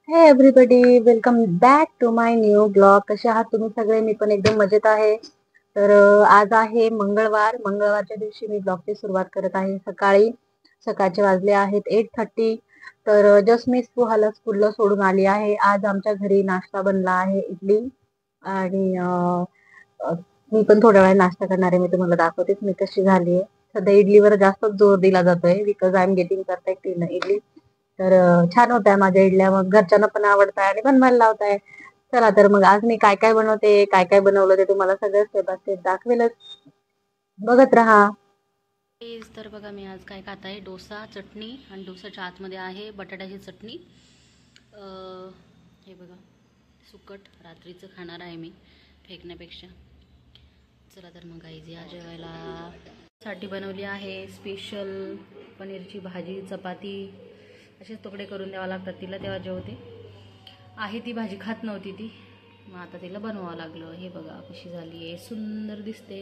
हे everybody, welcome back to my new blog. कसे आहात तुम्ही सगळे? मी पण एकदम मजेत आहे. तर आज आहे मंगळवार. मंगळवारच्या दिवशी मी ब्लॉगची सुरुवात करत आहे सकाळचे वाजले आहेत 8:30. तर जस्ट मी सुहाला स्कूलला सोडून आली आहे. आज आमच्या घरी नाश्ता बनला आहे, इडली. आणि अ, मी पण थोड्या वेळा नाश्ता करणार आहे. मी तुम्हाला दाखवतेच मी कशी झाली आहे. सध्या इडलीवर जास्त जोर दिला जातोय, because I am getting perfect in idli. तर छान होत आहे माझ्या इडल्या, मग घरच्यांना पण आवडत आहे आणि बनवायला लावत आहे. चला तर मग आज मी काय काय बनवते, काय काय बनवलं ते तुम्हाला सगळं स्टेप बाय स्टेप दाखवेलच. बघत राहा. तेच तर बघा, मी आज काय खात आहे, डोसा चटणी. आणि डोसाच्या आतमध्ये आहे बटाट्याची चटणी. हे बघा, सुकट रात्रीचं खाणार आहे मी फेकण्यापेक्षा. चला तर मग आई या जेवायला साठी बनवली आहे स्पेशल पनीरची भाजी, चपाती. असेच तुकडे करून द्यावं लागतात तिला, तेव्हा जेवते. आहे ती भाजी खात नव्हती ती, मग आता तिला बनवावं लागलं. हे बघा कशी झाली आहे, सुंदर दिसते.